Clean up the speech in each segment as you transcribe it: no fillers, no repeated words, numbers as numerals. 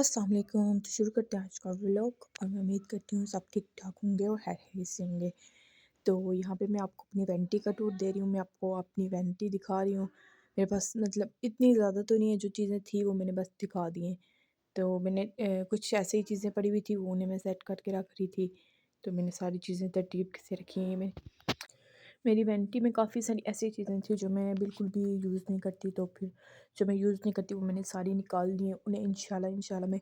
अस्सलाम वालेकुम। तो शुरू करते हैं आज का व्लॉग और मैं उम्मीद करती हूँ सब ठीक ठाक होंगे और खैरियत से होंगे। तो यहाँ पे मैं आपको अपनी वैनिटी का टूर दे रही हूँ, मैं आपको अपनी वैनिटी दिखा रही हूँ। मेरे पास मतलब इतनी ज़्यादा तो नहीं है, जो चीज़ें थी वो मैंने बस दिखा दी हैं। तो मैंने कुछ ऐसे ही चीज़ें पड़ी हुई थी, वो उन्हें मैं सेट करके रख रही थी। तो मैंने सारी चीज़ें तरतीब से रखी हैं। मेरी वैनिटी में काफ़ी सारी ऐसी चीज़ें थी जो मैं बिल्कुल भी यूज़ नहीं करती, तो फिर जो मैं यूज़ नहीं करती वो मैंने सारी निकाल दी हैं। उन्हें इंशाल्लाह मैं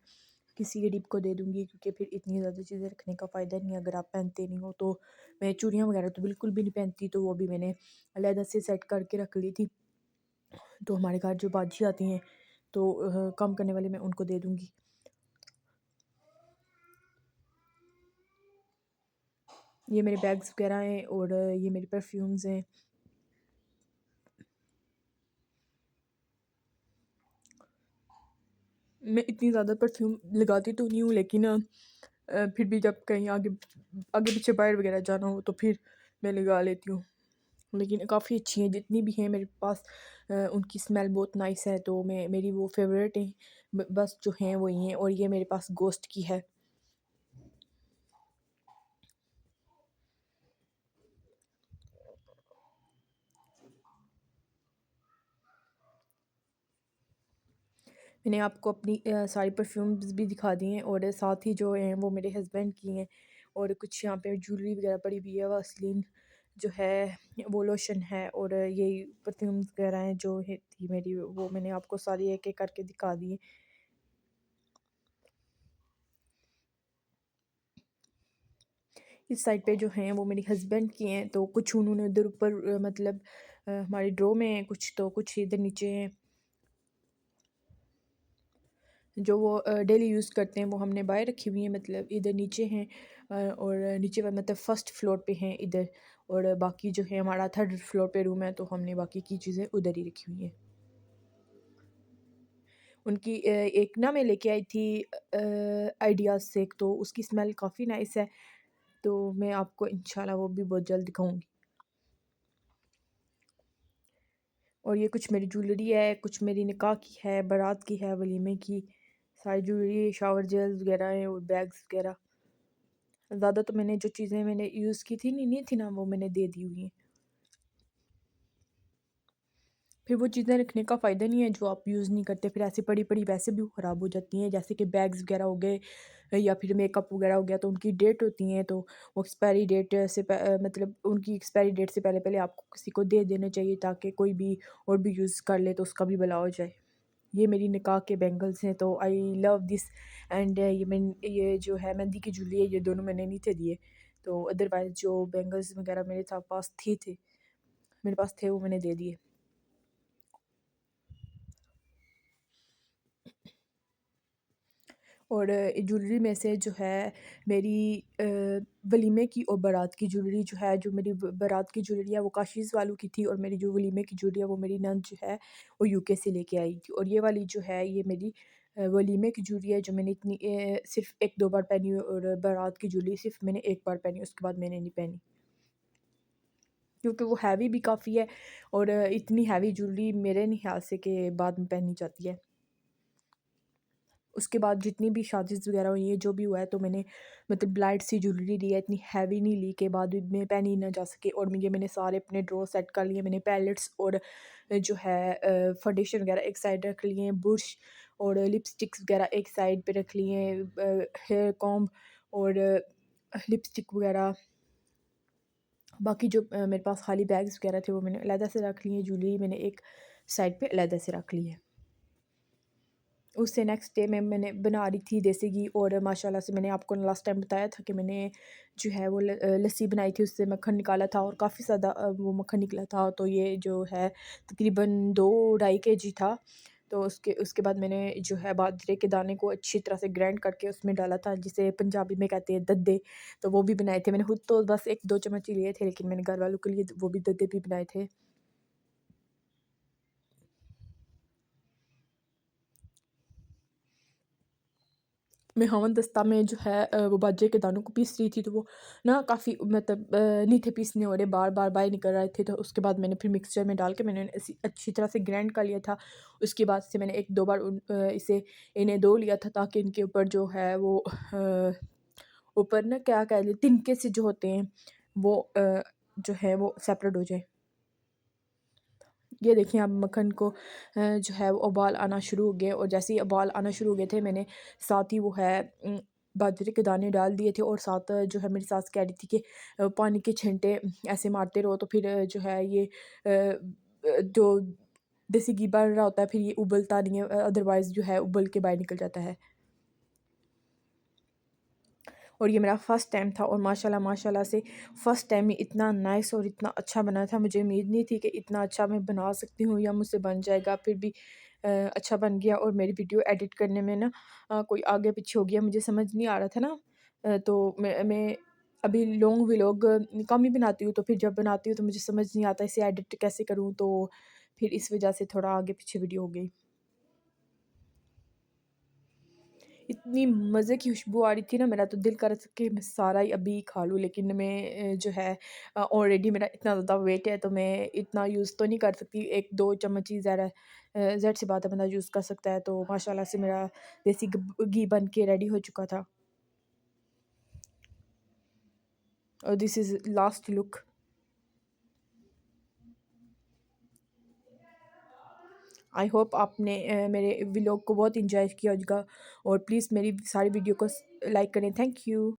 किसी गरीब को दे दूँगी, क्योंकि फिर इतनी ज़्यादा चीज़ें रखने का फ़ायदा नहीं है अगर आप पहनते नहीं हो। तो मैं चूड़ियाँ वगैरह तो बिल्कुल भी नहीं पहनती, तो वो भी मैंने अलहदा से सेट करके रख ली थी। तो हमारे घर जो बाजी आती हैं, तो काम करने वाले, मैं उनको दे दूँगी। ये मेरे बैग्स वगैरह हैं और ये मेरे परफ्यूम्स हैं। मैं इतनी ज़्यादा परफ्यूम लगाती तो नहीं हूँ, लेकिन फिर भी जब कहीं आगे आगे पीछे बाहर वगैरह जाना हो तो फिर मैं लगा लेती हूँ। लेकिन काफ़ी अच्छी हैं जितनी भी हैं मेरे पास, उनकी स्मेल बहुत नाइस है, तो मैं मेरी वो फेवरेट हैं। बस जो हैं वही हैं, और ये मेरे पास गोस्ट की है। मैंने आपको अपनी सारी परफ्यूम्स भी दिखा दी हैं, और साथ ही जो हैं वो मेरे हस्बैंड की हैं। और कुछ यहाँ पे ज्वेलरी वगैरह पड़ी हुई है, वैसलीन जो है, वो लोशन है, और यही परफ्यूम्स वगैरह हैं जो है थी मेरी, वो मैंने आपको सारी एक एक करके दिखा दी हैं। इस साइड पे जो हैं वो मेरे हस्बैंड की हैं, तो कुछ उन्होंने उधर ऊपर मतलब हमारी ड्रॉ में हैं, कुछ तो कुछ इधर नीचे हैं। जो वो डेली यूज़ करते हैं वो हमने बाहर रखी हुई हैं, मतलब इधर नीचे हैं। और नीचे मतलब फर्स्ट फ्लोर पे हैं इधर। और बाकी जो है हमारा थर्ड फ्लोर पे रूम है, तो हमने बाकी की चीज़ें उधर ही रखी हुई हैं। उनकी एक ना मैं लेके आई थी आइडियाज़ से, तो उसकी स्मेल काफ़ी नाइस है, तो मैं आपको इंशाल्लाह वो भी बहुत जल्द दिखाऊंगी। और ये कुछ मेरी ज्वेलरी है, कुछ मेरी निकाह की है, बारात की है, वलीमे की सारी ज्वेलरी, शावर जेल्स वगैरह हैं और बैग्स वगैरह। ज़्यादा तो मैंने जो चीज़ें मैंने यूज़ की थी नहीं थी ना, वो मैंने दे दी हुई हैं। फिर वो चीज़ें रखने का फ़ायदा नहीं है जो आप यूज़ नहीं करते, फिर ऐसी पड़ी पड़ी वैसे भी ख़राब हो जाती हैं, जैसे कि बैग्स वगैरह हो गए या फिर मेकअप वगैरह हो गया, तो उनकी डेट होती हैं, तो वो एक्सपायरी डेट से मतलब उनकी एक्सपायरी डेट से पहले पहले आपको किसी को दे देने चाहिए, ताकि कोई भी और भी यूज़ कर ले तो उसका भी भला हो जाए। ये मेरी निकाह के बैंगल्स हैं, तो आई लव दिस। एंड ये जो है मेहंदी की ज्वेलरी है, ये दोनों मैंने नहीं थे दिए। तो अदरवाइज़ जो बैंगल्स वगैरह मेरे पास थे मेरे पास थे, वो मैंने दे दिए। और ज्वेलरी में से जो है मेरी वलीमे की और बारात की ज्वेलरी जो है, जो मेरी बारात की ज्वेलरी है वो काशीज़ वालों की थी, और मेरी जो वलीमे की ज्वेलरी है वो मेरी नंद जो है वो यूके से लेके आई थी। और ये वाली जो है ये मेरी वलीमे की ज्वेलरी है, जो मैंने इतनी सिर्फ़ 1-2 बार पहनी है, और बारात की ज्वेलरी सिर्फ़ मैंने 1 बार पहनी, उसके बाद मैंने नहीं पहनी। क्योंकि वो हैवी भी काफ़ी है, और इतनी हैवी ज्वेलरी मेरे नहीं ख़्याल से कि बाद में पहनी जाती है। उसके बाद जितनी भी शादीज़ वगैरह हुई हैं, जो भी हुआ है, तो मैंने मतलब लाइट सी ज्वेलरी ली है, इतनी हैवी नहीं ली कि बाद में पहनी ना जा सके। और ये मैंने सारे अपने ड्रॉ सेट कर लिए, मैंने पैलेट्स और जो है फाउंडेशन वगैरह एक साइड रख लिए हैं, बुर्श और लिपस्टिक्स वगैरह एक साइड पे रख लिए हैं, हेयर कॉम्ब और लिपस्टिक वगैरह। बाकी जो मेरे पास खाली बैग्स वगैरह थे वो मैंने अलहदा से रख लिए हैं, ज्वेलरी मैंने एक साइड पे अलहदा से रख ली है। उससे नेक्स्ट डे मैंने बना रही थी देसी घी, और माशाल्लाह से मैंने आपको लास्ट टाइम बताया था कि मैंने जो है वो लस्सी बनाई थी, उससे मक्खन निकाला था, और काफ़ी ज़्यादा वो मक्खन निकला था। तो ये जो है तकरीबन 2 ढाई केजी था। तो उसके उसके बाद मैंने जो है बाजरे के दाने को अच्छी तरह से ग्राइंड करके उसमें डाला था, जिसे पंजाबी में कहते हैं दद्दे। तो वो भी बनाए थे मैंने खुद, तो बस 1-2 चम्मच ही लिए थे, लेकिन मैंने घर वालों के लिए वो भी दद्दे भी बनाए थे। میں ہاون دستہ میں جو ہے وہ باجرے کے دانوں کو پیس رہی تھی، تو وہ نا کافی مطلب نہیں تھے پیسنے ہو رہے، بار بار باہر نکل رہے تھے، تو اس کے بعد میں نے پھر مکسچر میں ڈال کے میں نے اچھی طرح سے گرینڈ کر لیا تھا۔ اس کے بعد سے میں نے ایک دو بار اسے انہیں دھو لیا تھا، تاکہ ان کے اوپر جو ہے وہ اوپر نا کیا کہہ لیں تنکے سے جو ہوتے ہیں وہ جو ہے وہ سیپریٹ ہو جائے۔ یہ دیکھیں اب مکھن کو جو ہے وہ ابال آنا شروع ہو گئے، اور جیسے ہی ابال آنا شروع ہو گئے تھے، میں نے ساتھ ہی وہ ہے باجرے کے دانے ڈال دیے تھے، اور ساتھ جو ہے میری ساس کہہ رہی تھی کہ پانی کے چھینٹے ایسے مارتے رہو، تو پھر جو ہے یہ جو دیسی گھی بڑھ رہا ہوتا ہے پھر یہ ابلتا نہیں ہے، ادروائز جو ہے ابل کے باہر نکل جاتا ہے۔ اور یہ میرا فرسٹ ٹائم تھا، اور ماشاءاللہ سے فرسٹ ٹائم ہی اتنا نائس اور اتنا اچھا بنا تھا۔ مجھے امید نہیں تھی کہ اتنا اچھا میں بنا سکتی ہوں یا مجھ سے بن جائے گا، پھر بھی اچھا بن گیا۔ اور میری ویڈیو ایڈٹ کرنے میں نا کوئی آگے پیچھے ہو گیا، مجھے سمجھ نہیں آ رہا تھا نا، تو میں ابھی لانگ ولاگ کم ہی بناتی ہوں، تو پھر جب بناتی ہوں تو مجھے سمجھ نہیں آتا اسے ایڈٹ کیسے کروں، تو پھر اس وجہ سے تھوڑا آگے پیچھے ویڈیو ہو گئی۔ اتنی مزے کی خوشبو آ رہی تھی نا، میرا تو دل کر رہا تھا کہ میں سارا ہی ابھی کھا لوں، لیکن میں جو ہے آلریڈی میرا اتنا زیادہ ویٹ ہے، تو میں اتنا یوز تو نہیں کر سکتی، ایک دو چمچ ہی زیادہ زیادہ سی بات ہے بندہ یوز کر سکتا ہے۔ تو ماشاءاللہ سے میرا دیسی گھی بن کے ریڈی ہو چکا تھا، اور دس از لاسٹ لک۔ آئی ہوپ آپ نے میرے ولاگ کو بہت انجوائے کیا ہوگا، اور پلیز میری ساری ویڈیو کو لائک کریں۔ Thank you.